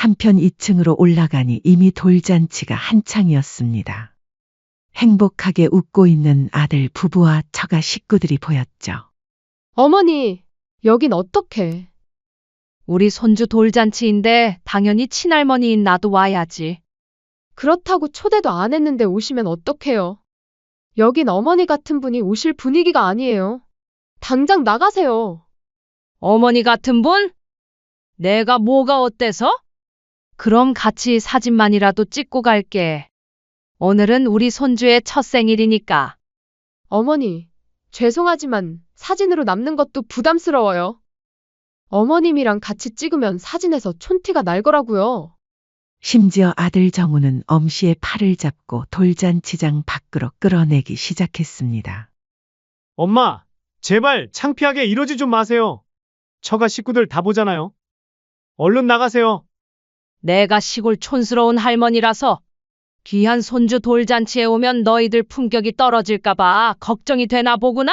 한편 2층으로 올라가니 이미 돌잔치가 한창이었습니다. 행복하게 웃고 있는 아들 부부와 처가 식구들이 보였죠. 어머니, 여긴 어떡해. 우리 손주 돌잔치인데 당연히 친할머니인 나도 와야지. 그렇다고 초대도 안 했는데 오시면 어떡해요. 여긴 어머니 같은 분이 오실 분위기가 아니에요. 당장 나가세요. 어머니 같은 분? 내가 뭐가 어때서? 그럼 같이 사진만이라도 찍고 갈게. 오늘은 우리 손주의 첫 생일이니까. 어머니, 죄송하지만 사진으로 남는 것도 부담스러워요. 어머님이랑 같이 찍으면 사진에서 촌티가 날 거라고요. 심지어 아들 정우는 엄씨의 팔을 잡고 돌잔치장 밖으로 끌어내기 시작했습니다. 엄마, 제발 창피하게 이러지 좀 마세요. 처가 식구들 다 보잖아요. 얼른 나가세요. 내가 시골 촌스러운 할머니라서 귀한 손주 돌잔치에 오면 너희들 품격이 떨어질까봐 걱정이 되나 보구나.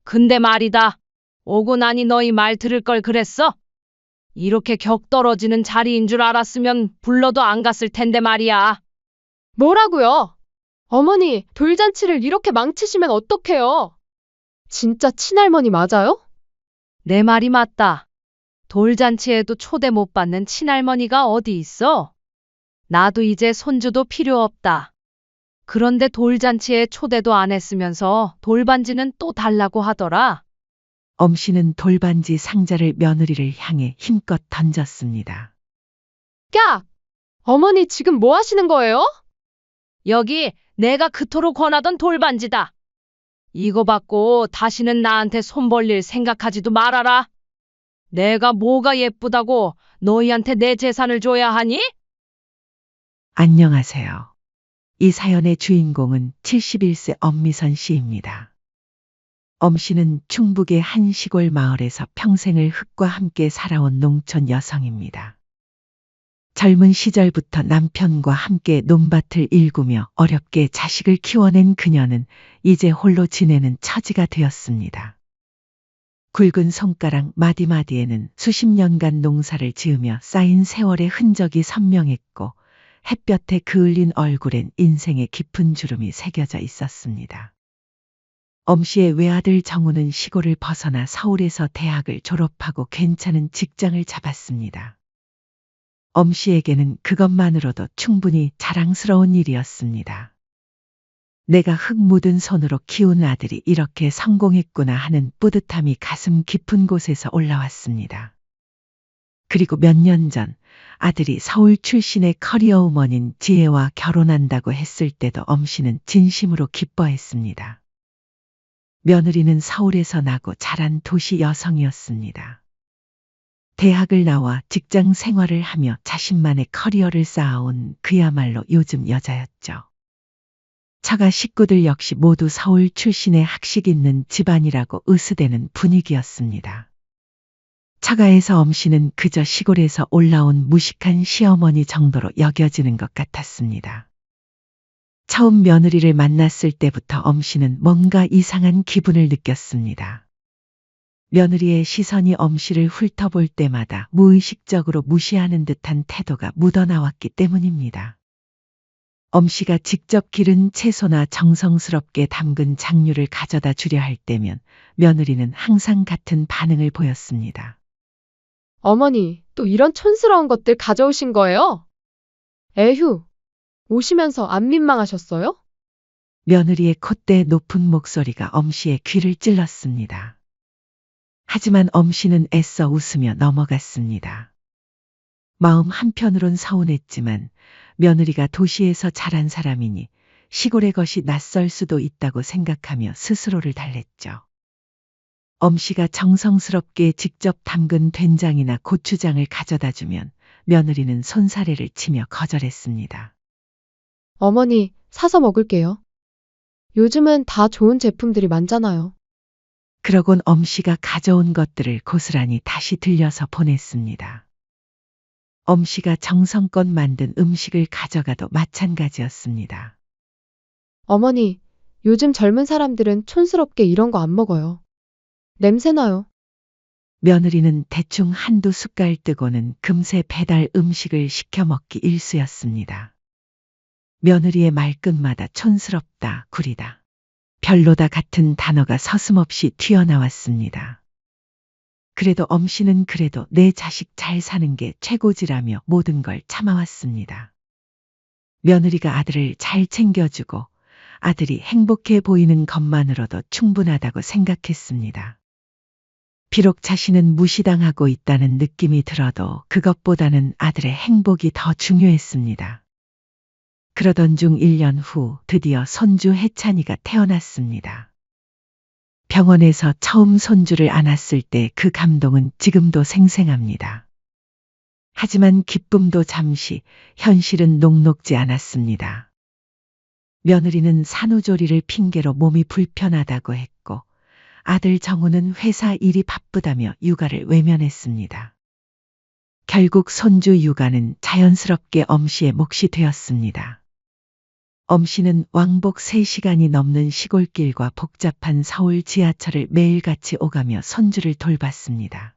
근데 말이다. 오고 나니 너희 말 들을 걸 그랬어? 이렇게 격 떨어지는 자리인 줄 알았으면 불러도 안 갔을 텐데 말이야. 뭐라고요? 어머니, 돌잔치를 이렇게 망치시면 어떡해요? 진짜 친할머니 맞아요? 내 말이 맞다. 돌잔치에도 초대 못 받는 친할머니가 어디 있어? 나도 이제 손주도 필요 없다. 그런데 돌잔치에 초대도 안 했으면서 돌반지는 또 달라고 하더라. 엄씨는 돌반지 상자를 며느리를 향해 힘껏 던졌습니다. 야! 어머니 지금 뭐 하시는 거예요? 여기 내가 그토록 권하던 돌반지다. 이거 받고 다시는 나한테 손 벌릴 생각하지도 말아라. 내가 뭐가 예쁘다고 너희한테 내 재산을 줘야 하니? 안녕하세요. 이 사연의 주인공은 71세 엄미선 씨입니다. 엄씨는 충북의 한 시골 마을에서 평생을 흙과 함께 살아온 농촌 여성입니다. 젊은 시절부터 남편과 함께 논밭을 일구며 어렵게 자식을 키워낸 그녀는 이제 홀로 지내는 처지가 되었습니다. 굵은 손가락 마디마디에는 수십 년간 농사를 지으며 쌓인 세월의 흔적이 선명했고 햇볕에 그을린 얼굴엔 인생의 깊은 주름이 새겨져 있었습니다. 엄씨의 외아들 정우는 시골을 벗어나 서울에서 대학을 졸업하고 괜찮은 직장을 잡았습니다. 엄씨에게는 그것만으로도 충분히 자랑스러운 일이었습니다. 내가 흙 묻은 손으로 키운 아들이 이렇게 성공했구나 하는 뿌듯함이 가슴 깊은 곳에서 올라왔습니다. 그리고 몇 년 전 아들이 서울 출신의 커리어우먼인 지혜와 결혼한다고 했을 때도 엄씨는 진심으로 기뻐했습니다. 며느리는 서울에서 나고 자란 도시 여성이었습니다. 대학을 나와 직장 생활을 하며 자신만의 커리어를 쌓아온 그야말로 요즘 여자였죠. 처가 식구들 역시 모두 서울 출신의 학식 있는 집안이라고 으스대는 분위기였습니다. 처가에서 엄씨는 그저 시골에서 올라온 무식한 시어머니 정도로 여겨지는 것 같았습니다. 처음 며느리를 만났을 때부터 엄씨는 뭔가 이상한 기분을 느꼈습니다. 며느리의 시선이 엄씨를 훑어볼 때마다 무의식적으로 무시하는 듯한 태도가 묻어나왔기 때문입니다. 엄씨가 직접 기른 채소나 정성스럽게 담근 장류를 가져다 주려 할 때면 며느리는 항상 같은 반응을 보였습니다. 어머니, 또 이런 촌스러운 것들 가져오신 거예요? 에휴, 오시면서 안 민망하셨어요? 며느리의 콧대 높은 목소리가 엄씨의 귀를 찔렀습니다. 하지만 엄씨는 애써 웃으며 넘어갔습니다. 마음 한편으론 서운했지만 며느리가 도시에서 자란 사람이니 시골의 것이 낯설 수도 있다고 생각하며 스스로를 달랬죠. 엄씨가 정성스럽게 직접 담근 된장이나 고추장을 가져다 주면 며느리는 손사래를 치며 거절했습니다. 어머니, 사서 먹을게요. 요즘은 다 좋은 제품들이 많잖아요. 그러곤 엄씨가 가져온 것들을 고스란히 다시 들려서 보냈습니다. 엄씨가 정성껏 만든 음식을 가져가도 마찬가지였습니다. 어머니, 요즘 젊은 사람들은 촌스럽게 이런 거 안 먹어요. 냄새나요. 며느리는 대충 한두 숟갈 뜨고는 금세 배달 음식을 시켜 먹기 일쑤였습니다. 며느리의 말끝마다 촌스럽다, 구리다, 별로다 같은 단어가 서슴없이 튀어나왔습니다. 그래도 엄씨는 그래도 내 자식 잘 사는 게 최고지라며 모든 걸 참아왔습니다. 며느리가 아들을 잘 챙겨주고 아들이 행복해 보이는 것만으로도 충분하다고 생각했습니다. 비록 자신은 무시당하고 있다는 느낌이 들어도 그것보다는 아들의 행복이 더 중요했습니다. 그러던 중 1년 후 드디어 손주 혜찬이가 태어났습니다. 병원에서 처음 손주를 안았을 때 그 감동은 지금도 생생합니다. 하지만 기쁨도 잠시, 현실은 녹록지 않았습니다. 며느리는 산후조리를 핑계로 몸이 불편하다고 했고 아들 정우는 회사 일이 바쁘다며 육아를 외면했습니다. 결국 손주 육아는 자연스럽게 엄씨의 몫이 되었습니다. 엄씨는 왕복 3시간이 넘는 시골길과 복잡한 서울 지하철을 매일같이 오가며 손주를 돌봤습니다.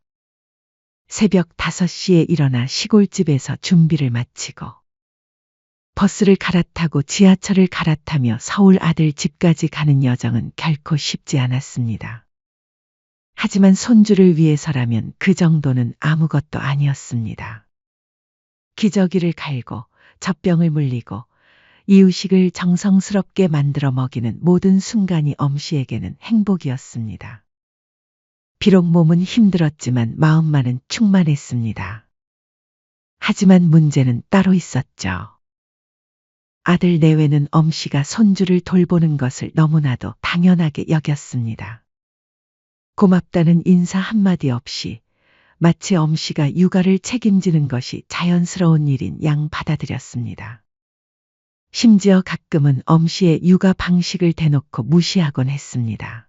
새벽 5시에 일어나 시골집에서 준비를 마치고 버스를 갈아타고 지하철을 갈아타며 서울 아들 집까지 가는 여정은 결코 쉽지 않았습니다. 하지만 손주를 위해서라면 그 정도는 아무것도 아니었습니다. 기저귀를 갈고 젖병을 물리고 이유식을 정성스럽게 만들어 먹이는 모든 순간이 엄씨에게는 행복이었습니다. 비록 몸은 힘들었지만 마음만은 충만했습니다. 하지만 문제는 따로 있었죠. 아들 내외는 엄씨가 손주를 돌보는 것을 너무나도 당연하게 여겼습니다. 고맙다는 인사 한마디 없이 마치 엄씨가 육아를 책임지는 것이 자연스러운 일인 양 받아들였습니다. 심지어 가끔은 엄씨의 육아 방식을 대놓고 무시하곤 했습니다.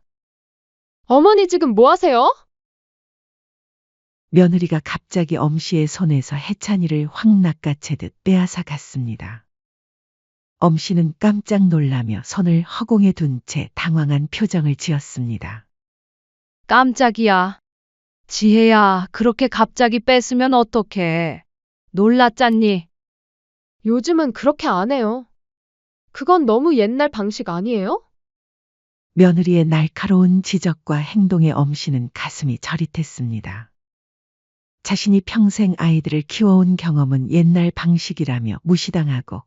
어머니 지금 뭐 하세요? 며느리가 갑자기 엄씨의 손에서 혜찬이를 확 낚아채듯 빼앗아 갔습니다. 엄씨는 깜짝 놀라며 손을 허공에 둔 채 당황한 표정을 지었습니다. 깜짝이야. 지혜야, 그렇게 갑자기 뺏으면 어떡해. 놀랐잖니? 요즘은 그렇게 안 해요. 그건 너무 옛날 방식 아니에요? 며느리의 날카로운 지적과 행동에 엄씨는 가슴이 저릿했습니다. 자신이 평생 아이들을 키워온 경험은 옛날 방식이라며 무시당하고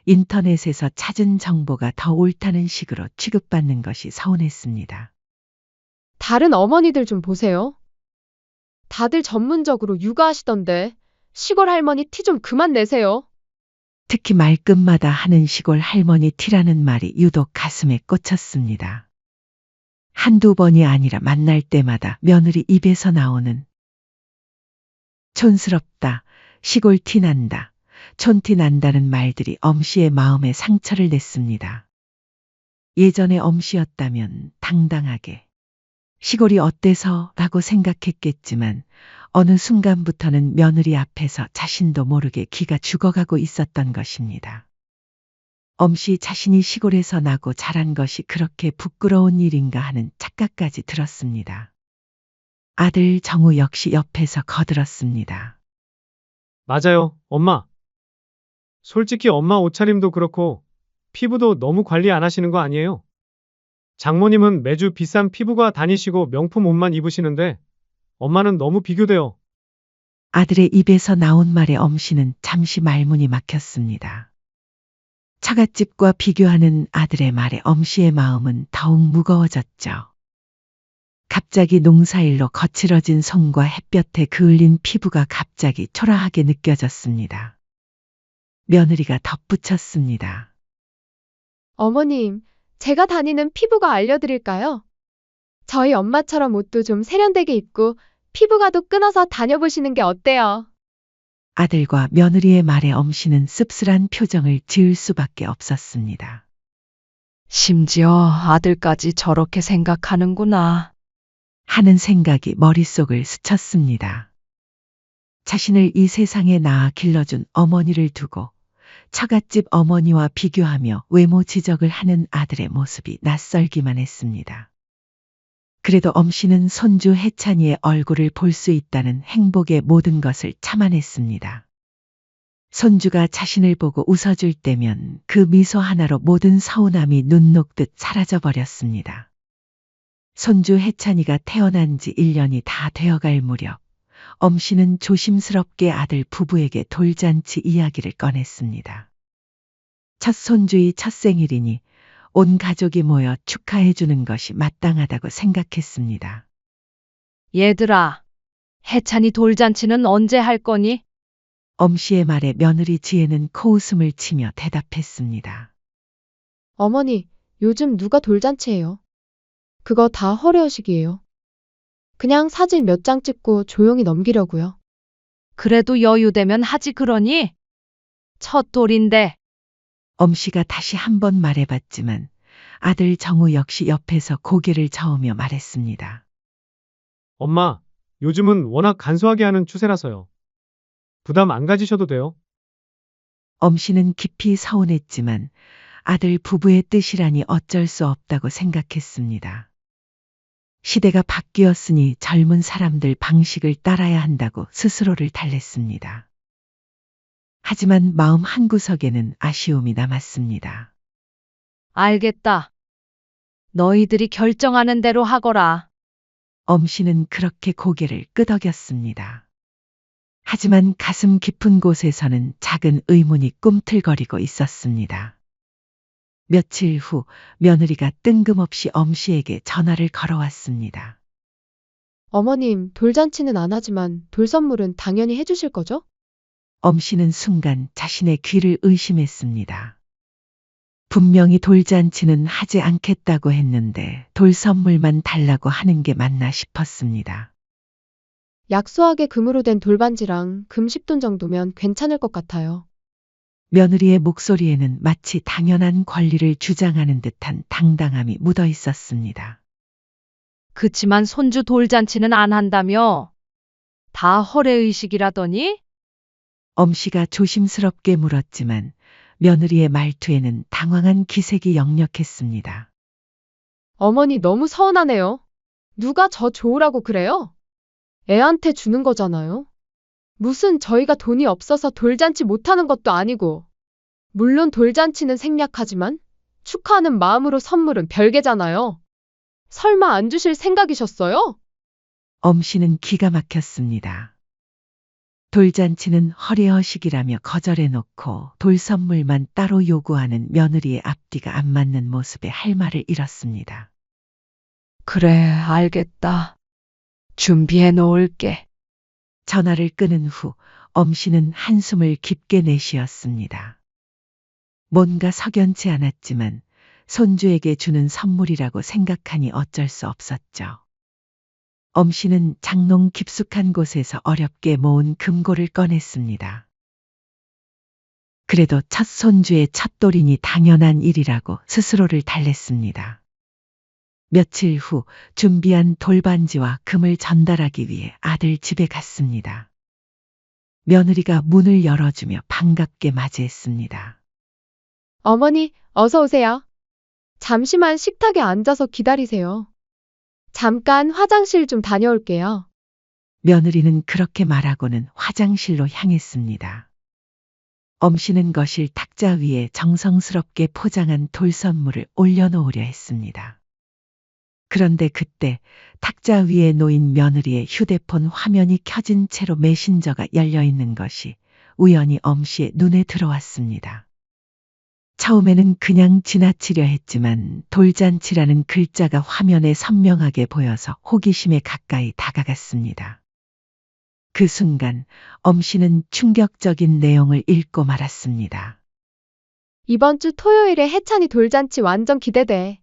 인터넷에서 찾은 정보가 더 옳다는 식으로 취급받는 것이 서운했습니다. 다른 어머니들 좀 보세요. 다들 전문적으로 육아하시던데 시골 할머니 티 좀 그만 내세요. 특히 말끝마다 하는 시골 할머니 티라는 말이 유독 가슴에 꽂혔습니다. 한두 번이 아니라 만날 때마다 며느리 입에서 나오는 촌스럽다, 시골 티 난다, 촌티 난다는 말들이 엄씨의 마음에 상처를 냈습니다. 예전에 엄씨였다면 당당하게 시골이 어때서 라고 생각했겠지만 어느 순간부터는 며느리 앞에서 자신도 모르게 기가 죽어가고 있었던 것입니다. 엄씨 자신이 시골에서 나고 자란 것이 그렇게 부끄러운 일인가 하는 착각까지 들었습니다. 아들 정우 역시 옆에서 거들었습니다. 맞아요, 엄마. 솔직히 엄마 옷차림도 그렇고 피부도 너무 관리 안 하시는 거 아니에요? 장모님은 매주 비싼 피부과 다니시고 명품 옷만 입으시는데 엄마는 너무 비교돼요. 아들의 입에서 나온 말에 엄씨는 잠시 말문이 막혔습니다. 처갓집과 비교하는 아들의 말에 엄씨의 마음은 더욱 무거워졌죠. 갑자기 농사일로 거칠어진 손과 햇볕에 그을린 피부가 갑자기 초라하게 느껴졌습니다. 며느리가 덧붙였습니다. 어머님, 제가 다니는 피부과 알려드릴까요? 저희 엄마처럼 옷도 좀 세련되게 입고 피부과도 끊어서 다녀보시는 게 어때요? 아들과 며느리의 말에 엄씨는 씁쓸한 표정을 지을 수밖에 없었습니다. 심지어 아들까지 저렇게 생각하는구나. 하는 생각이 머릿속을 스쳤습니다. 자신을 이 세상에 낳아 길러준 어머니를 두고 처갓집 어머니와 비교하며 외모 지적을 하는 아들의 모습이 낯설기만 했습니다. 그래도 엄씨는 손주 혜찬이의 얼굴을 볼 수 있다는 행복의 모든 것을 참아냈습니다. 손주가 자신을 보고 웃어줄 때면 그 미소 하나로 모든 서운함이 눈 녹듯 사라져 버렸습니다. 손주 혜찬이가 태어난 지 1년이 다 되어갈 무렵 엄씨는 조심스럽게 아들 부부에게 돌잔치 이야기를 꺼냈습니다. 첫 손주의 첫 생일이니 온 가족이 모여 축하해주는 것이 마땅하다고 생각했습니다. 얘들아, 해찬이 돌잔치는 언제 할 거니? 엄씨의 말에 며느리 지혜는 코웃음을 치며 대답했습니다. 어머니, 요즘 누가 돌잔치예요? 그거 다 허례허식이에요. 그냥 사진 몇 장 찍고 조용히 넘기려고요. 그래도 여유되면 하지 그러니? 첫 돌인데. 엄씨가 다시 한 번 말해봤지만 아들 정우 역시 옆에서 고개를 저으며 말했습니다. 엄마, 요즘은 워낙 간소하게 하는 추세라서요. 부담 안 가지셔도 돼요. 엄씨는 깊이 서운했지만 아들 부부의 뜻이라니 어쩔 수 없다고 생각했습니다. 시대가 바뀌었으니 젊은 사람들 방식을 따라야 한다고 스스로를 달랬습니다. 하지만 마음 한구석에는 아쉬움이 남았습니다. 알겠다. 너희들이 결정하는 대로 하거라. 엄씨는 그렇게 고개를 끄덕였습니다. 하지만 가슴 깊은 곳에서는 작은 의문이 꿈틀거리고 있었습니다. 며칠 후 며느리가 뜬금없이 엄씨에게 전화를 걸어왔습니다. 어머님, 돌잔치는 안 하지만 돌 선물은 당연히 해주실 거죠? 엄씨는 순간 자신의 귀를 의심했습니다. 분명히 돌잔치는 하지 않겠다고 했는데 돌 선물만 달라고 하는 게 맞나 싶었습니다. 약소하게 금으로 된 돌반지랑 금 10돈 정도면 괜찮을 것 같아요. 며느리의 목소리에는 마치 당연한 권리를 주장하는 듯한 당당함이 묻어 있었습니다. 그치만 손주 돌잔치는 안 한다며? 다 허례의식이라더니? 엄씨가 조심스럽게 물었지만 며느리의 말투에는 당황한 기색이 역력했습니다. 어머니 너무 서운하네요. 누가 저 좋으라고 그래요? 애한테 주는 거잖아요. 무슨 저희가 돈이 없어서 돌잔치 못하는 것도 아니고. 물론 돌잔치는 생략하지만 축하하는 마음으로 선물은 별개잖아요. 설마 안 주실 생각이셨어요? 엄씨는 기가 막혔습니다. 돌잔치는 허례허식이라며 거절해놓고 돌 선물만 따로 요구하는 며느리의 앞뒤가 안 맞는 모습에 할 말을 잃었습니다. 그래, 알겠다. 준비해 놓을게. 전화를 끊은 후 엄씨는 한숨을 깊게 내쉬었습니다. 뭔가 석연치 않았지만 손주에게 주는 선물이라고 생각하니 어쩔 수 없었죠. 엄씨는 장롱 깊숙한 곳에서 어렵게 모은 금고를 꺼냈습니다. 그래도 첫 손주의 첫 돌이니 당연한 일이라고 스스로를 달랬습니다. 며칠 후 준비한 돌반지와 금을 전달하기 위해 아들 집에 갔습니다. 며느리가 문을 열어주며 반갑게 맞이했습니다. 어머니, 어서 오세요. 잠시만 식탁에 앉아서 기다리세요. 잠깐 화장실 좀 다녀올게요. 며느리는 그렇게 말하고는 화장실로 향했습니다. 엄씨는 거실 탁자 위에 정성스럽게 포장한 돌 선물을 올려놓으려 했습니다. 그런데 그때 탁자 위에 놓인 며느리의 휴대폰 화면이 켜진 채로 메신저가 열려 있는 것이 우연히 엄씨의 눈에 들어왔습니다. 처음에는 그냥 지나치려 했지만 돌잔치라는 글자가 화면에 선명하게 보여서 호기심에 가까이 다가갔습니다. 그 순간 엄씨는 충격적인 내용을 읽고 말았습니다. 이번 주 토요일에 해찬이 돌잔치 완전 기대돼.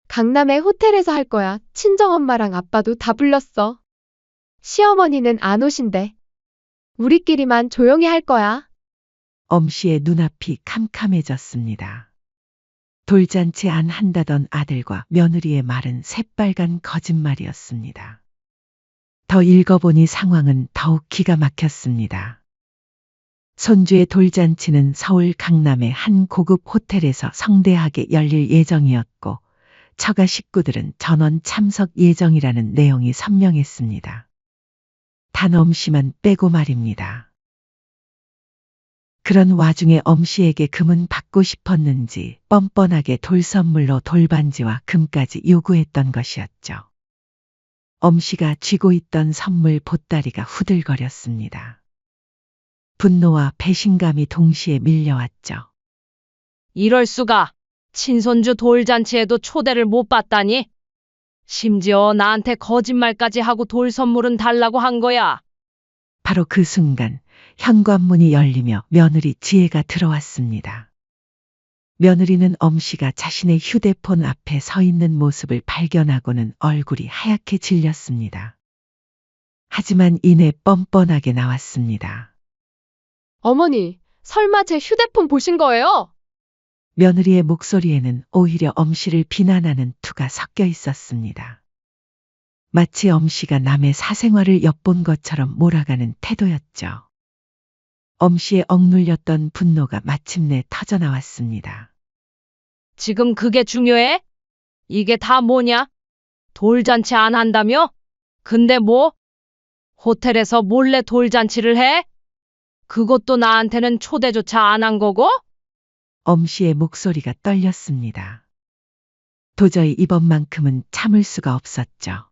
강남의 호텔에서 할 거야. 친정엄마랑 아빠도 다 불렀어. 시어머니는 안 오신대. 우리끼리만 조용히 할 거야. 엄씨의 눈앞이 캄캄해졌습니다. 돌잔치 안 한다던 아들과 며느리의 말은 새빨간 거짓말이었습니다. 더 읽어보니 상황은 더욱 기가 막혔습니다. 손주의 돌잔치는 서울 강남의 한 고급 호텔에서 성대하게 열릴 예정이었고 처가 식구들은 전원 참석 예정이라는 내용이 선명했습니다. 단 엄씨만 빼고 말입니다. 그런 와중에 엄씨에게 금은 받고 싶었는지 뻔뻔하게 돌 선물로 돌반지와 금까지 요구했던 것이었죠. 엄씨가 쥐고 있던 선물 보따리가 후들거렸습니다. 분노와 배신감이 동시에 밀려왔죠. 이럴 수가. 친손주 돌잔치에도 초대를 못 받다니. 심지어 나한테 거짓말까지 하고 돌 선물은 달라고 한 거야. 바로 그 순간 현관문이 열리며 며느리 지혜가 들어왔습니다. 며느리는 엄씨가 자신의 휴대폰 앞에 서 있는 모습을 발견하고는 얼굴이 하얗게 질렸습니다. 하지만 이내 뻔뻔하게 나왔습니다. 어머니, 설마 제 휴대폰 보신 거예요? 며느리의 목소리에는 오히려 엄씨를 비난하는 투가 섞여 있었습니다. 마치 엄씨가 남의 사생활을 엿본 것처럼 몰아가는 태도였죠. 엄씨의 억눌렸던 분노가 마침내 터져나왔습니다. 지금 그게 중요해? 이게 다 뭐냐? 돌잔치 안 한다며? 근데 뭐? 호텔에서 몰래 돌잔치를 해? 그것도 나한테는 초대조차 안 한 거고? 엄씨의 목소리가 떨렸습니다. 도저히 이번만큼은 참을 수가 없었죠.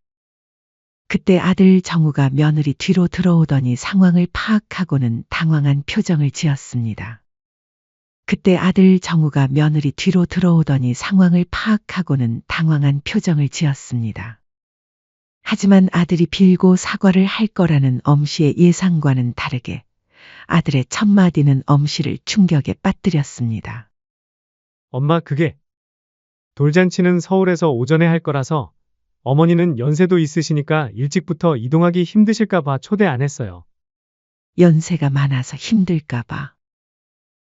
그때 아들 정우가 며느리 뒤로 들어오더니 상황을 파악하고는 당황한 표정을 지었습니다. 그때 아들 정우가 며느리 뒤로 들어오더니 상황을 파악하고는 당황한 표정을 지었습니다. 하지만 아들이 빌고 사과를 할 거라는 엄씨의 예상과는 다르게 아들의 첫마디는 엄씨를 충격에 빠뜨렸습니다. 엄마, 그게 돌잔치는 서울에서 오전에 할 거라서 어머니는 연세도 있으시니까 일찍부터 이동하기 힘드실까 봐 초대 안 했어요. 연세가 많아서 힘들까 봐.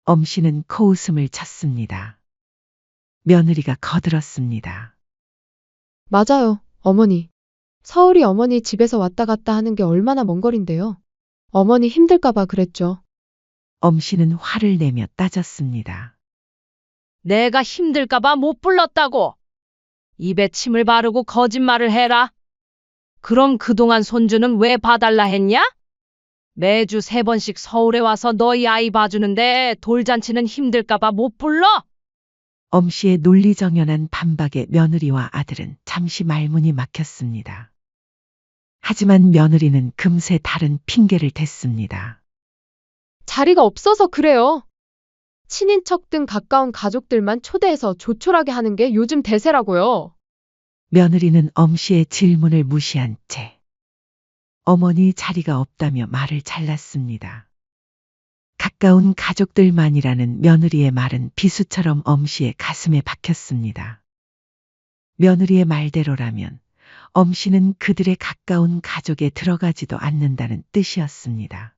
엄씨는 코웃음을 쳤습니다. 며느리가 거들었습니다. 맞아요, 어머니. 서울이 어머니 집에서 왔다 갔다 하는 게 얼마나 먼 거리인데요. 어머니 힘들까봐 그랬죠. 엄씨는 화를 내며 따졌습니다. 내가 힘들까봐 못 불렀다고. 입에 침을 바르고 거짓말을 해라. 그럼 그동안 손주는 왜 봐달라 했냐? 매주 3번씩 서울에 와서 너희 아이 봐주는데 돌잔치는 힘들까봐 못 불러? 엄씨의 논리정연한 반박에 며느리와 아들은 잠시 말문이 막혔습니다. 하지만 며느리는 금세 다른 핑계를 댔습니다. 자리가 없어서 그래요. 친인척 등 가까운 가족들만 초대해서 조촐하게 하는 게 요즘 대세라고요. 며느리는 엄씨의 질문을 무시한 채 어머니 자리가 없다며 말을 잘랐습니다. 가까운 가족들만이라는 며느리의 말은 비수처럼 엄씨의 가슴에 박혔습니다. 며느리의 말대로라면 엄씨는 그들의 가까운 가족에 들어가지도 않는다는 뜻이었습니다.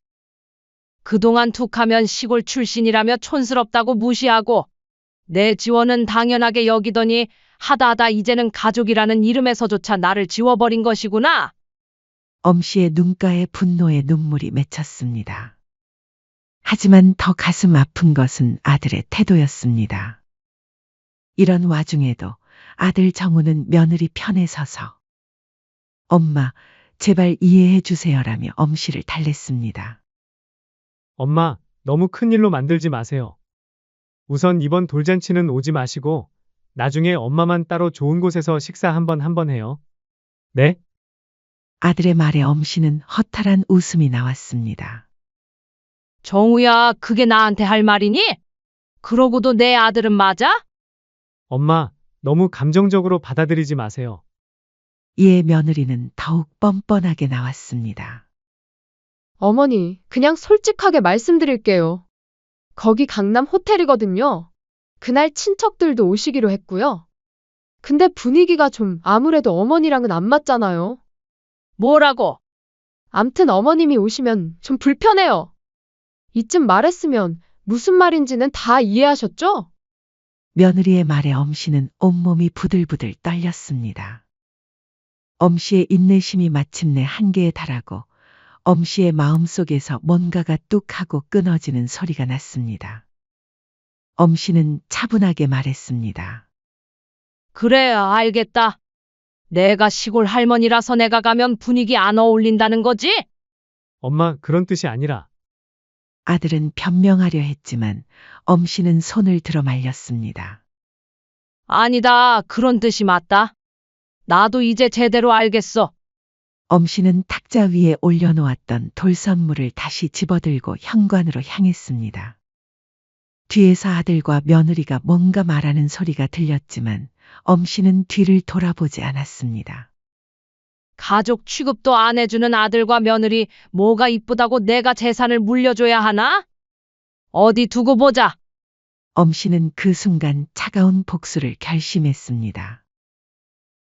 그동안 툭하면 시골 출신이라며 촌스럽다고 무시하고 내 지원은 당연하게 여기더니 하다하다 이제는 가족이라는 이름에서조차 나를 지워버린 것이구나. 엄씨의 눈가에 분노의 눈물이 맺혔습니다. 하지만 더 가슴 아픈 것은 아들의 태도였습니다. 이런 와중에도 아들 정우는 며느리 편에 서서 엄마, 제발 이해해 주세요라며 엄씨를 달랬습니다. 엄마, 너무 큰일로 만들지 마세요. 우선 이번 돌잔치는 오지 마시고 나중에 엄마만 따로 좋은 곳에서 식사 한번 해요. 네? 아들의 말에 엄씨는 허탈한 웃음이 나왔습니다. 정우야, 그게 나한테 할 말이니? 그러고도 내 아들은 맞아? 엄마, 너무 감정적으로 받아들이지 마세요. 이에 며느리는 더욱 뻔뻔하게 나왔습니다. 어머니, 그냥 솔직하게 말씀드릴게요. 거기 강남 호텔이거든요. 그날 친척들도 오시기로 했고요. 근데 분위기가 좀 아무래도 어머니랑은 안 맞잖아요. 뭐라고? 암튼 어머님이 오시면 좀 불편해요. 이쯤 말했으면 무슨 말인지는 다 이해하셨죠? 며느리의 말에 엄씨는 온몸이 부들부들 떨렸습니다. 엄씨의 인내심이 마침내 한계에 달하고 엄씨의 마음속에서 뭔가가 뚝 하고 끊어지는 소리가 났습니다. 엄씨는 차분하게 말했습니다. 그래, 알겠다. 내가 시골 할머니라서 내가 가면 분위기 안 어울린다는 거지? 엄마, 그런 뜻이 아니라. 아들은 변명하려 했지만 엄씨는 손을 들어 말렸습니다. 아니다, 그런 뜻이 맞다. 나도 이제 제대로 알겠어. 엄씨는 탁자 위에 올려놓았던 돌선물을 다시 집어들고 현관으로 향했습니다. 뒤에서 아들과 며느리가 뭔가 말하는 소리가 들렸지만 엄씨는 뒤를 돌아보지 않았습니다. 가족 취급도 안 해주는 아들과 며느리 뭐가 이쁘다고 내가 재산을 물려줘야 하나? 어디 두고 보자. 엄씨는 그 순간 차가운 복수를 결심했습니다.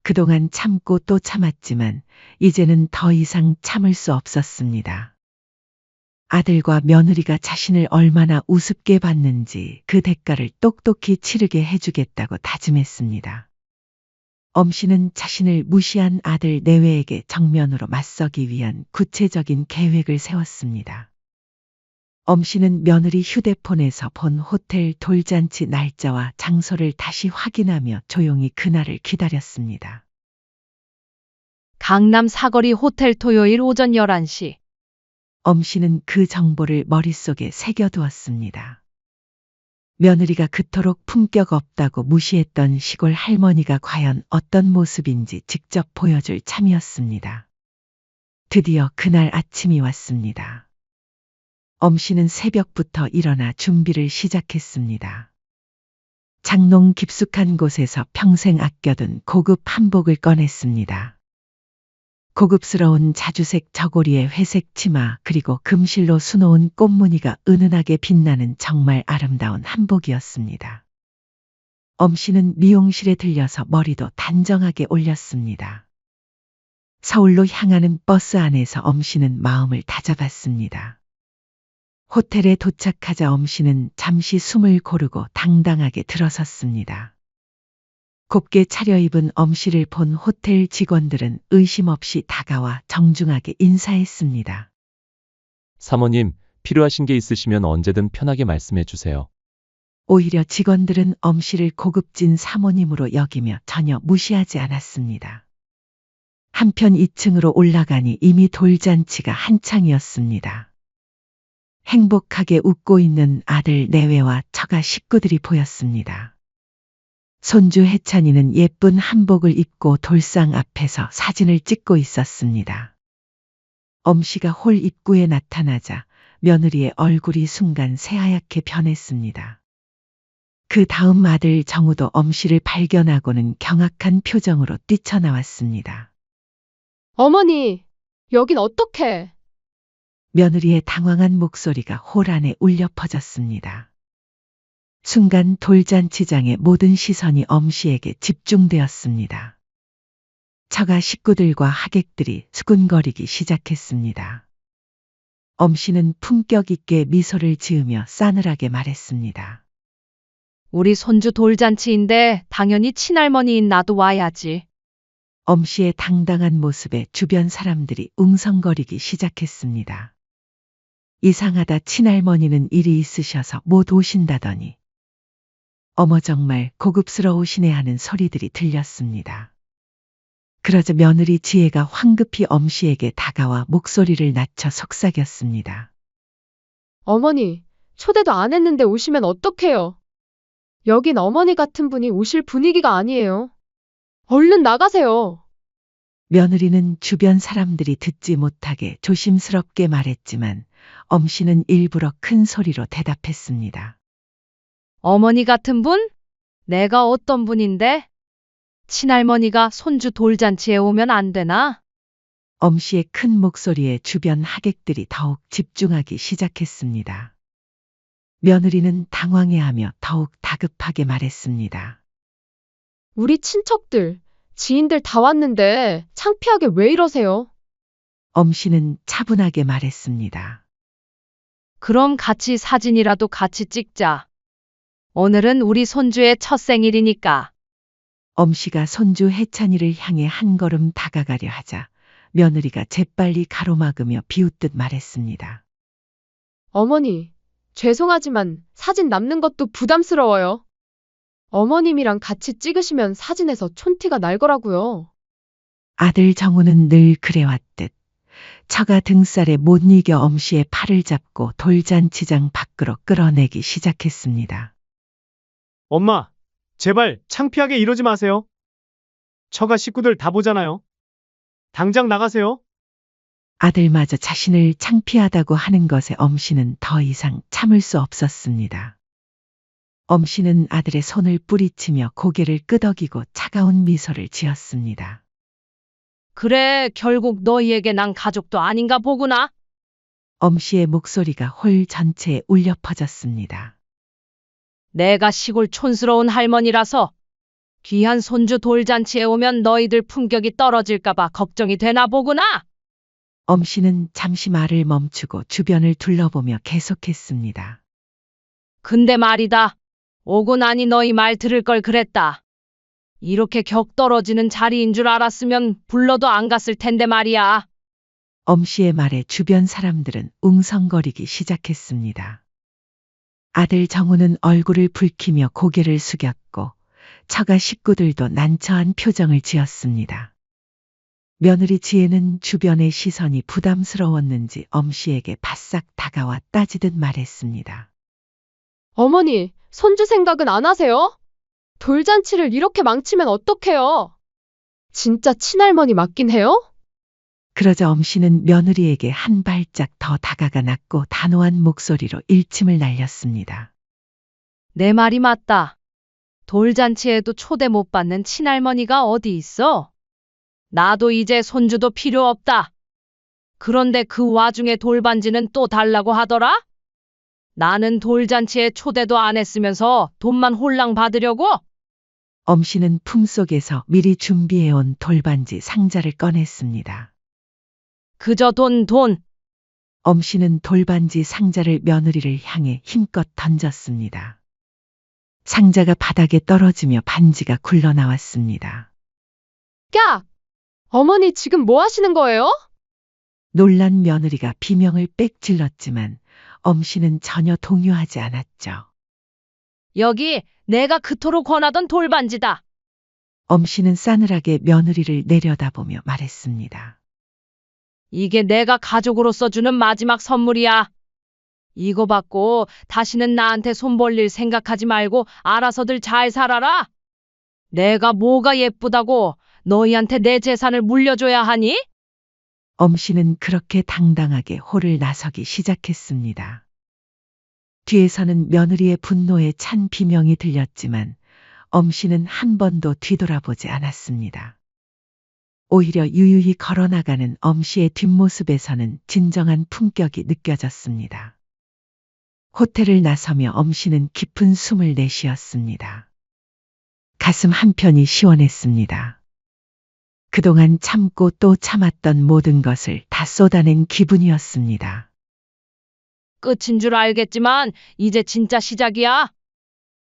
그동안 참고 또 참았지만 이제는 더 이상 참을 수 없었습니다. 아들과 며느리가 자신을 얼마나 우습게 봤는지 그 대가를 똑똑히 치르게 해주겠다고 다짐했습니다. 엄씨는 자신을 무시한 아들 내외에게 정면으로 맞서기 위한 구체적인 계획을 세웠습니다. 엄씨는 며느리 휴대폰에서 본 호텔 돌잔치 날짜와 장소를 다시 확인하며 조용히 그날을 기다렸습니다. 강남 사거리 호텔 토요일 오전 11시. 엄씨는 그 정보를 머릿속에 새겨두었습니다. 며느리가 그토록 품격 없다고 무시했던 시골 할머니가 과연 어떤 모습인지 직접 보여줄 참이었습니다. 드디어 그날 아침이 왔습니다. 엄씨는 새벽부터 일어나 준비를 시작했습니다. 장롱 깊숙한 곳에서 평생 아껴둔 고급 한복을 꺼냈습니다. 고급스러운 자주색 저고리에 회색 치마 그리고 금실로 수놓은 꽃무늬가 은은하게 빛나는 정말 아름다운 한복이었습니다. 엄씨는 미용실에 들려서 머리도 단정하게 올렸습니다. 서울로 향하는 버스 안에서 엄씨는 마음을 다잡았습니다. 호텔에 도착하자 엄씨는 잠시 숨을 고르고 당당하게 들어섰습니다. 곱게 차려입은 엄씨를 본 호텔 직원들은 의심 없이 다가와 정중하게 인사했습니다. 사모님, 필요하신 게 있으시면 언제든 편하게 말씀해 주세요. 오히려 직원들은 엄씨를 고급진 사모님으로 여기며 전혀 무시하지 않았습니다. 한편 2층으로 올라가니 이미 돌잔치가 한창이었습니다. 행복하게 웃고 있는 아들 내외와 처가 식구들이 보였습니다. 손주 혜찬이는 예쁜 한복을 입고 돌상 앞에서 사진을 찍고 있었습니다. 엄씨가 홀 입구에 나타나자 며느리의 얼굴이 순간 새하얗게 변했습니다. 그 다음 아들 정우도 엄씨를 발견하고는 경악한 표정으로 뛰쳐나왔습니다. 어머니, 여긴 어떡해? 며느리의 당황한 목소리가 홀 안에 울려 퍼졌습니다. 순간 돌잔치장의 모든 시선이 엄씨에게 집중되었습니다. 처가 식구들과 하객들이 수군거리기 시작했습니다. 엄씨는 품격 있게 미소를 지으며 싸늘하게 말했습니다. 우리 손주 돌잔치인데 당연히 친할머니인 나도 와야지. 엄씨의 당당한 모습에 주변 사람들이 웅성거리기 시작했습니다. 이상하다, 친할머니는 일이 있으셔서 못 오신다더니. 어머, 정말 고급스러우시네 하는 소리들이 들렸습니다. 그러자 며느리 지혜가 황급히 엄씨에게 다가와 목소리를 낮춰 속삭였습니다. 어머니, 초대도 안 했는데 오시면 어떡해요? 여긴 어머니 같은 분이 오실 분위기가 아니에요. 얼른 나가세요. 며느리는 주변 사람들이 듣지 못하게 조심스럽게 말했지만 엄씨는 일부러 큰 소리로 대답했습니다. 어머니 같은 분? 내가 어떤 분인데? 친할머니가 손주 돌잔치에 오면 안 되나? 엄씨의 큰 목소리에 주변 하객들이 더욱 집중하기 시작했습니다. 며느리는 당황해하며 더욱 다급하게 말했습니다. 우리 친척들, 지인들 다 왔는데 창피하게 왜 이러세요? 엄씨는 차분하게 말했습니다. 그럼 같이 사진이라도 같이 찍자. 오늘은 우리 손주의 첫 생일이니까. 엄씨가 손주 혜찬이를 향해 한 걸음 다가가려 하자 며느리가 재빨리 가로막으며 비웃듯 말했습니다. 어머니, 죄송하지만 사진 남는 것도 부담스러워요. 어머님이랑 같이 찍으시면 사진에서 촌티가 날 거라고요. 아들 정우는 늘 그래왔듯 처가 등살에 못 이겨 엄씨의 팔을 잡고 돌잔치장 밖으로 끌어내기 시작했습니다. 엄마, 제발 창피하게 이러지 마세요. 처가 식구들 다 보잖아요. 당장 나가세요. 아들마저 자신을 창피하다고 하는 것에 엄씨는 더 이상 참을 수 없었습니다. 엄씨는 아들의 손을 뿌리치며 고개를 끄덕이고 차가운 미소를 지었습니다. 그래, 결국 너희에게 난 가족도 아닌가 보구나. 엄씨의 목소리가 홀 전체에 울려 퍼졌습니다. 내가 시골 촌스러운 할머니라서 귀한 손주 돌잔치에 오면 너희들 품격이 떨어질까봐 걱정이 되나 보구나. 엄씨는 잠시 말을 멈추고 주변을 둘러보며 계속했습니다. 근데 말이다. 오고 나니 너희 말 들을 걸 그랬다. 이렇게 격 떨어지는 자리인 줄 알았으면 불러도 안 갔을 텐데 말이야. 엄씨의 말에 주변 사람들은 웅성거리기 시작했습니다. 아들 정우는 얼굴을 붉히며 고개를 숙였고 처가 식구들도 난처한 표정을 지었습니다. 며느리 지혜는 주변의 시선이 부담스러웠는지 엄씨에게 바싹 다가와 따지듯 말했습니다. 어머니, 손주 생각은 안 하세요? 돌잔치를 이렇게 망치면 어떡해요? 진짜 친할머니 맞긴 해요? 그러자 엄씨는 며느리에게 한 발짝 더 다가가 낮고 단호한 목소리로 일침을 날렸습니다. 내 말이 맞다. 돌잔치에도 초대 못 받는 친할머니가 어디 있어? 나도 이제 손주도 필요 없다. 그런데 그 와중에 돌반지는 또 달라고 하더라? 나는 돌잔치에 초대도 안 했으면서 돈만 홀랑 받으려고? 엄씨는 품속에서 미리 준비해온 돌반지 상자를 꺼냈습니다. 그저 돈. 엄씨는 돌반지 상자를 며느리를 향해 힘껏 던졌습니다. 상자가 바닥에 떨어지며 반지가 굴러나왔습니다. 깍! 어머니 지금 뭐 하시는 거예요? 놀란 며느리가 비명을 빽 질렀지만 엄씨는 전혀 동요하지 않았죠. 여기 내가 그토록 권하던 돌반지다. 엄씨는 싸늘하게 며느리를 내려다보며 말했습니다. 이게 내가 가족으로서 주는 마지막 선물이야. 이거 받고 다시는 나한테 손 벌릴 생각하지 말고 알아서들 잘 살아라. 내가 뭐가 예쁘다고 너희한테 내 재산을 물려줘야 하니? 엄씨는 그렇게 당당하게 홀을 나서기 시작했습니다. 뒤에서는 며느리의 분노에 찬 비명이 들렸지만 엄씨는 한 번도 뒤돌아보지 않았습니다. 오히려 유유히 걸어나가는 엄씨의 뒷모습에서는 진정한 품격이 느껴졌습니다. 호텔을 나서며 엄씨는 깊은 숨을 내쉬었습니다. 가슴 한편이 시원했습니다. 그동안 참고 또 참았던 모든 것을 다 쏟아낸 기분이었습니다. 끝인 줄 알겠지만 이제 진짜 시작이야.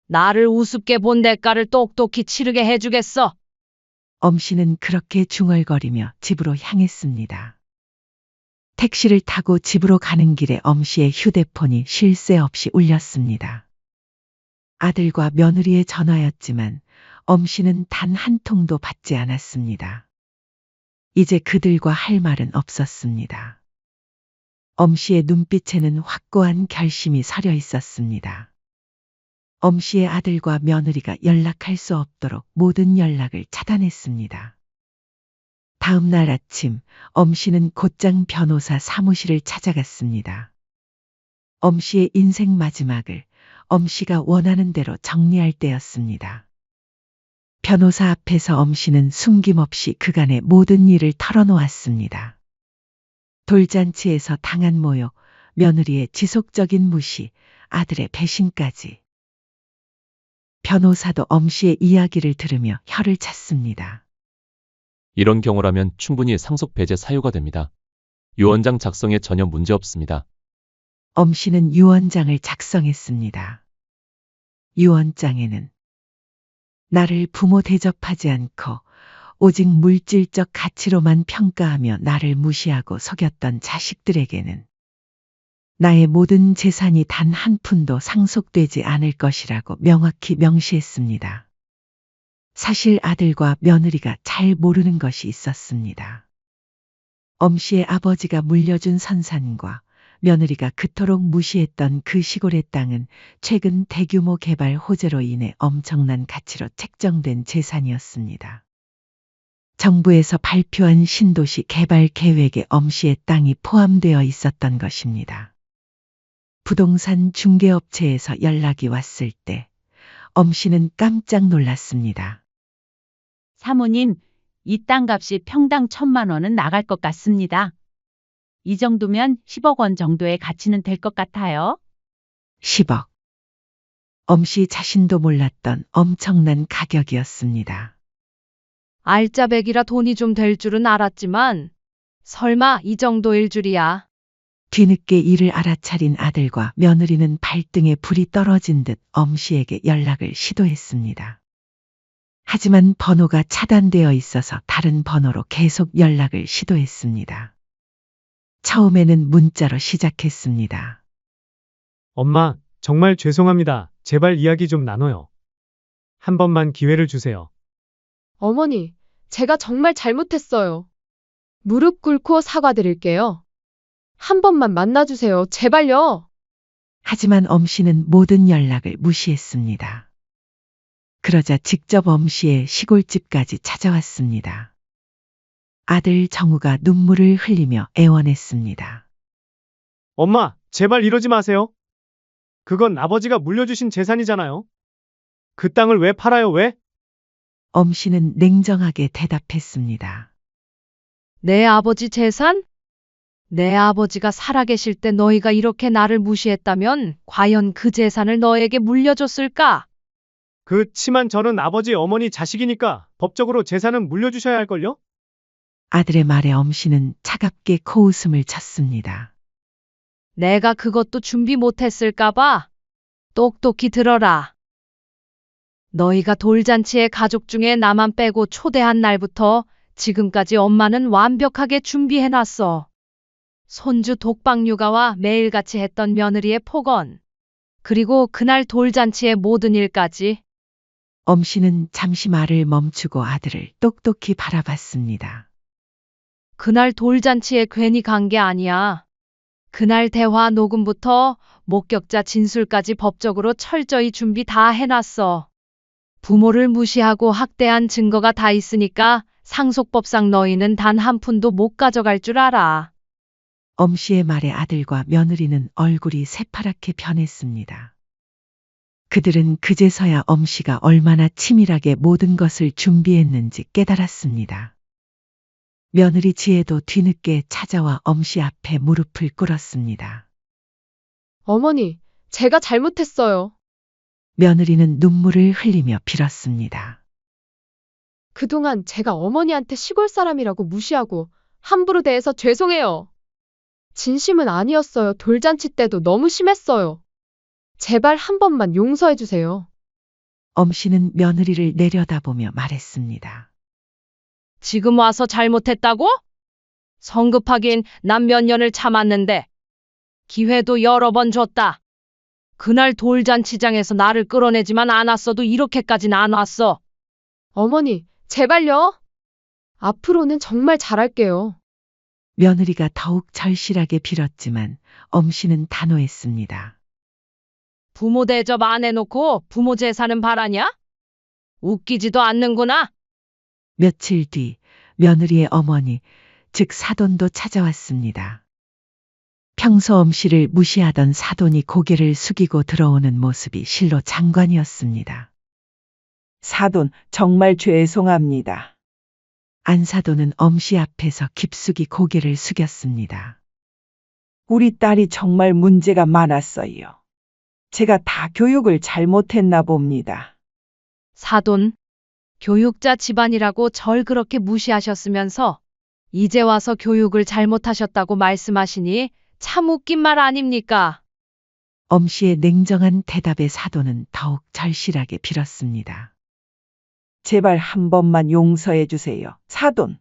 나를 우습게 본 대가를 똑똑히 치르게 해주겠어. 엄씨는 그렇게 중얼거리며 집으로 향했습니다. 택시를 타고 집으로 가는 길에 엄씨의 휴대폰이 쉴 새 없이 울렸습니다. 아들과 며느리의 전화였지만 엄씨는 단 한 통도 받지 않았습니다. 이제 그들과 할 말은 없었습니다. 엄씨의 눈빛에는 확고한 결심이 서려 있었습니다. 엄씨의 아들과 며느리가 연락할 수 없도록 모든 연락을 차단했습니다. 다음 날 아침 엄씨는 곧장 변호사 사무실을 찾아갔습니다. 엄씨의 인생 마지막을 엄씨가 원하는 대로 정리할 때였습니다. 변호사 앞에서 엄씨는 숨김없이 그간의 모든 일을 털어놓았습니다. 돌잔치에서 당한 모욕, 며느리의 지속적인 무시, 아들의 배신까지. 변호사도 엄씨의 이야기를 들으며 혀를 찼습니다. 이런 경우라면 충분히 상속 배제 사유가 됩니다. 유언장 작성에 전혀 문제 없습니다. 엄씨는 유언장을 작성했습니다. 유언장에는 나를 부모 대접하지 않고 오직 물질적 가치로만 평가하며 나를 무시하고 속였던 자식들에게는 나의 모든 재산이 단 한 푼도 상속되지 않을 것이라고 명확히 명시했습니다. 사실 아들과 며느리가 잘 모르는 것이 있었습니다. 엄씨의 아버지가 물려준 선산과 며느리가 그토록 무시했던 그 시골의 땅은 최근 대규모 개발 호재로 인해 엄청난 가치로 책정된 재산이었습니다. 정부에서 발표한 신도시 개발 계획에 엄씨의 땅이 포함되어 있었던 것입니다. 부동산 중개업체에서 연락이 왔을 때 엄씨는 깜짝 놀랐습니다. 사모님, 이 땅값이 평당 1,000만 원은 나갈 것 같습니다. 이 정도면 10억 원 정도의 가치는 될 것 같아요. 10억. 엄씨 자신도 몰랐던 엄청난 가격이었습니다. 알짜배기라 돈이 좀 될 줄은 알았지만 설마 이 정도일 줄이야. 뒤늦게 이를 알아차린 아들과 며느리는 발등에 불이 떨어진 듯 엄씨에게 연락을 시도했습니다. 하지만 번호가 차단되어 있어서 다른 번호로 계속 연락을 시도했습니다. 처음에는 문자로 시작했습니다. 엄마, 정말 죄송합니다. 제발 이야기 좀 나눠요. 한 번만 기회를 주세요. 어머니, 제가 정말 잘못했어요. 무릎 꿇고 사과드릴게요. 한 번만 만나주세요. 제발요. 하지만 엄씨는 모든 연락을 무시했습니다. 그러자 직접 엄씨의 시골집까지 찾아왔습니다. 아들 정우가 눈물을 흘리며 애원했습니다. 엄마, 제발 이러지 마세요. 그건 아버지가 물려주신 재산이잖아요. 그 땅을 왜 팔아요, 왜? 엄씨는 냉정하게 대답했습니다. 내 아버지 재산? 내 아버지가 살아계실 때 너희가 이렇게 나를 무시했다면 과연 그 재산을 너에게 물려줬을까? 그치만 저는 아버지, 어머니 자식이니까 법적으로 재산은 물려주셔야 할걸요? 아들의 말에 엄씨는 차갑게 코웃음을 쳤습니다. 내가 그것도 준비 못했을까봐? 똑똑히 들어라. 너희가 돌잔치에 가족 중에 나만 빼고 초대한 날부터 지금까지 엄마는 완벽하게 준비해놨어. 손주 독박 육아와 매일같이 했던 며느리의 폭언. 그리고 그날 돌잔치의 모든 일까지. 엄씨는 잠시 말을 멈추고 아들을 똑똑히 바라봤습니다. 그날 돌잔치에 괜히 간 게 아니야. 그날 대화 녹음부터 목격자 진술까지 법적으로 철저히 준비 다 해놨어. 부모를 무시하고 학대한 증거가 다 있으니까 상속법상 너희는 단 한 푼도 못 가져갈 줄 알아. 엄씨의 말에 아들과 며느리는 얼굴이 새파랗게 변했습니다. 그들은 그제서야 엄씨가 얼마나 치밀하게 모든 것을 준비했는지 깨달았습니다. 며느리 지혜도 뒤늦게 찾아와 엄씨 앞에 무릎을 꿇었습니다. 어머니, 제가 잘못했어요. 며느리는 눈물을 흘리며 빌었습니다. 그동안 제가 어머니한테 시골 사람이라고 무시하고 함부로 대해서 죄송해요. 진심은 아니었어요. 돌잔치 때도 너무 심했어요. 제발 한 번만 용서해 주세요. 엄씨는 며느리를 내려다보며 말했습니다. 지금 와서 잘못했다고? 성급하긴 난 몇 년을 참았는데. 기회도 여러 번 줬다. 그날 돌잔치장에서 나를 끌어내지만 않았어도 이렇게까지는 안 왔어. 어머니, 제발요. 앞으로는 정말 잘할게요. 며느리가 더욱 절실하게 빌었지만 엄씨는 단호했습니다. 부모 대접 안 해놓고 부모 재산은 바라냐? 웃기지도 않는구나. 며칠 뒤 며느리의 어머니, 즉 사돈도 찾아왔습니다. 평소 엄씨를 무시하던 사돈이 고개를 숙이고 들어오는 모습이 실로 장관이었습니다. 사돈, 정말 죄송합니다. 안사돈은 엄씨 앞에서 깊숙이 고개를 숙였습니다. 우리 딸이 정말 문제가 많았어요. 제가 다 교육을 잘못했나 봅니다. 사돈, 교육자 집안이라고 절 그렇게 무시하셨으면서 이제 와서 교육을 잘못하셨다고 말씀하시니 참 웃긴 말 아닙니까? 엄씨의 냉정한 대답에 사돈은 더욱 절실하게 빌었습니다. 제발 한 번만 용서해 주세요. 사돈.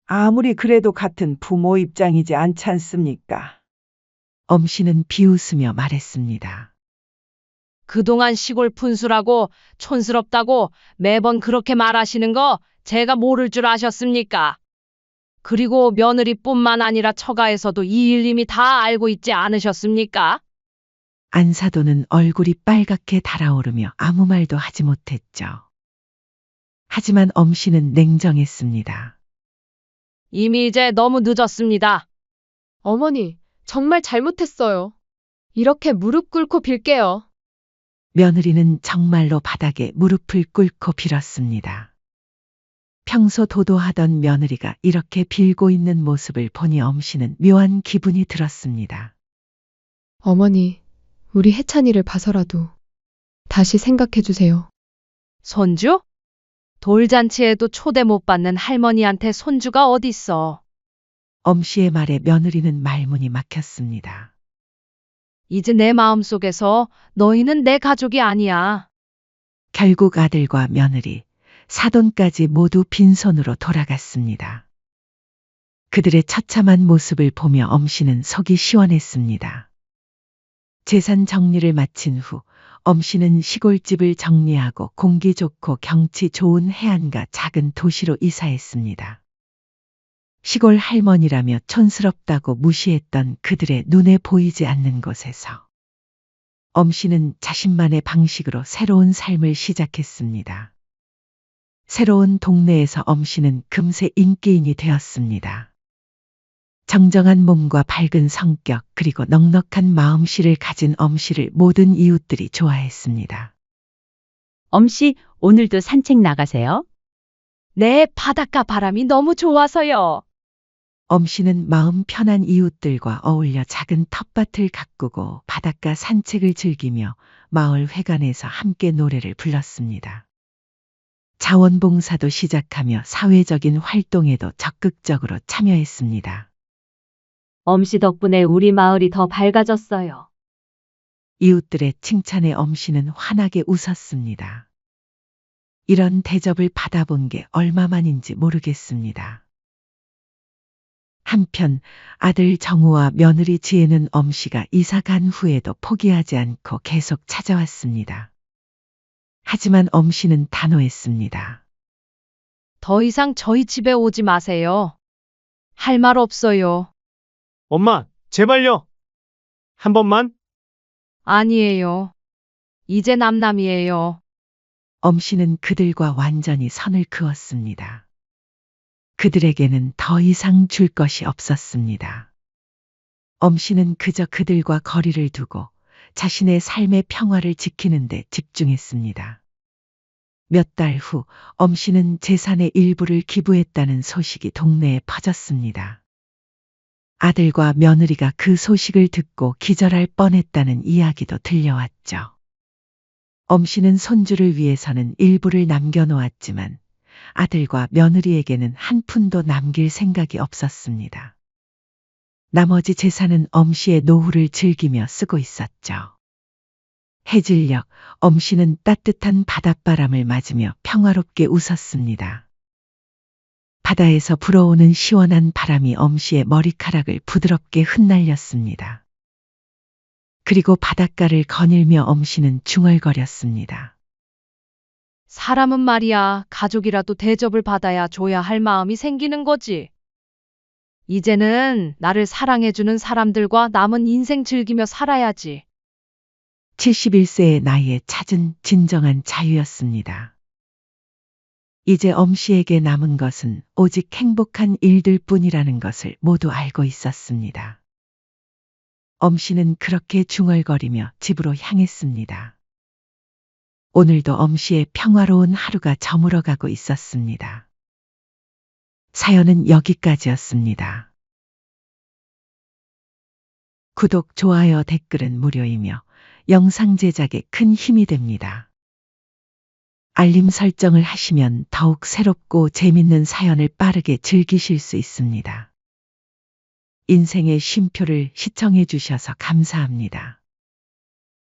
아무리 그래도 같은 부모 입장이지 않지 않습니까? 엄씨는 비웃으며 말했습니다. 그동안 시골 분수라고 촌스럽다고 매번 그렇게 말하시는 거 제가 모를 줄 아셨습니까? 그리고 며느리뿐만 아니라 처가에서도 이 일 이미 다 알고 있지 않으셨습니까? 안사도는 얼굴이 빨갛게 달아오르며 아무 말도 하지 못했죠. 하지만 엄씨는 냉정했습니다. 이미 이제 너무 늦었습니다. 어머니, 정말 잘못했어요. 이렇게 무릎 꿇고 빌게요. 며느리는 정말로 바닥에 무릎을 꿇고 빌었습니다. 평소 도도하던 며느리가 이렇게 빌고 있는 모습을 보니 엄씨는 묘한 기분이 들었습니다. 어머니, 우리 혜찬이를 봐서라도 다시 생각해 주세요. 손주? 돌잔치에도 초대 못 받는 할머니한테 손주가 어딨어. 엄씨의 말에 며느리는 말문이 막혔습니다. 이제 내 마음속에서 너희는 내 가족이 아니야. 결국 아들과 며느리, 사돈까지 모두 빈손으로 돌아갔습니다. 그들의 처참한 모습을 보며 엄씨는 속이 시원했습니다. 재산 정리를 마친 후 엄씨는 시골집을 정리하고 공기 좋고 경치 좋은 해안가 작은 도시로 이사했습니다. 시골 할머니라며 촌스럽다고 무시했던 그들의 눈에 보이지 않는 곳에서 엄씨는 자신만의 방식으로 새로운 삶을 시작했습니다. 새로운 동네에서 엄씨는 금세 인기인이 되었습니다. 정정한 몸과 밝은 성격 그리고 넉넉한 마음씨를 가진 엄씨를 모든 이웃들이 좋아했습니다. 엄씨, 오늘도 산책 나가세요? 내 바닷가 바람이 너무 좋아서요. 엄씨는 마음 편한 이웃들과 어울려 작은 텃밭을 가꾸고 바닷가 산책을 즐기며 마을 회관에서 함께 노래를 불렀습니다. 자원봉사도 시작하며 사회적인 활동에도 적극적으로 참여했습니다. 엄씨 덕분에 우리 마을이 더 밝아졌어요. 이웃들의 칭찬에 엄씨는 환하게 웃었습니다. 이런 대접을 받아본 게 얼마만인지 모르겠습니다. 한편 아들 정우와 며느리 지혜는 엄씨가 이사 간 후에도 포기하지 않고 계속 찾아왔습니다. 하지만 엄씨는 단호했습니다. 더 이상 저희 집에 오지 마세요. 할 말 없어요. 엄마, 제발요. 한 번만. 아니에요. 이제 남남이에요. 엄씨는 그들과 완전히 선을 그었습니다. 그들에게는 더 이상 줄 것이 없었습니다. 엄씨는 그저 그들과 거리를 두고 자신의 삶의 평화를 지키는 데 집중했습니다. 몇 달 후 엄씨는 재산의 일부를 기부했다는 소식이 동네에 퍼졌습니다. 아들과 며느리가 그 소식을 듣고 기절할 뻔했다는 이야기도 들려왔죠. 엄씨는 손주를 위해서는 일부를 남겨놓았지만 아들과 며느리에게는 한 푼도 남길 생각이 없었습니다. 나머지 재산은 엄씨의 노후를 즐기며 쓰고 있었죠. 해질녘 엄씨는 따뜻한 바닷바람을 맞으며 평화롭게 웃었습니다. 바다에서 불어오는 시원한 바람이 엄씨의 머리카락을 부드럽게 흩날렸습니다. 그리고 바닷가를 거닐며 엄씨는 중얼거렸습니다. 사람은 말이야, 가족이라도 대접을 받아야 줘야 할 마음이 생기는 거지. 이제는 나를 사랑해주는 사람들과 남은 인생 즐기며 살아야지. 71세의 나이에 찾은 진정한 자유였습니다. 이제 엄씨에게 남은 것은 오직 행복한 일들 뿐이라는 것을 모두 알고 있었습니다. 엄씨는 그렇게 중얼거리며 집으로 향했습니다. 오늘도 엄씨의 평화로운 하루가 저물어가고 있었습니다. 사연은 여기까지였습니다. 구독, 좋아요, 댓글은 무료이며 영상 제작에 큰 힘이 됩니다. 알림 설정을 하시면 더욱 새롭고 재밌는 사연을 빠르게 즐기실 수 있습니다. 인생의 쉼표를 시청해 주셔서 감사합니다.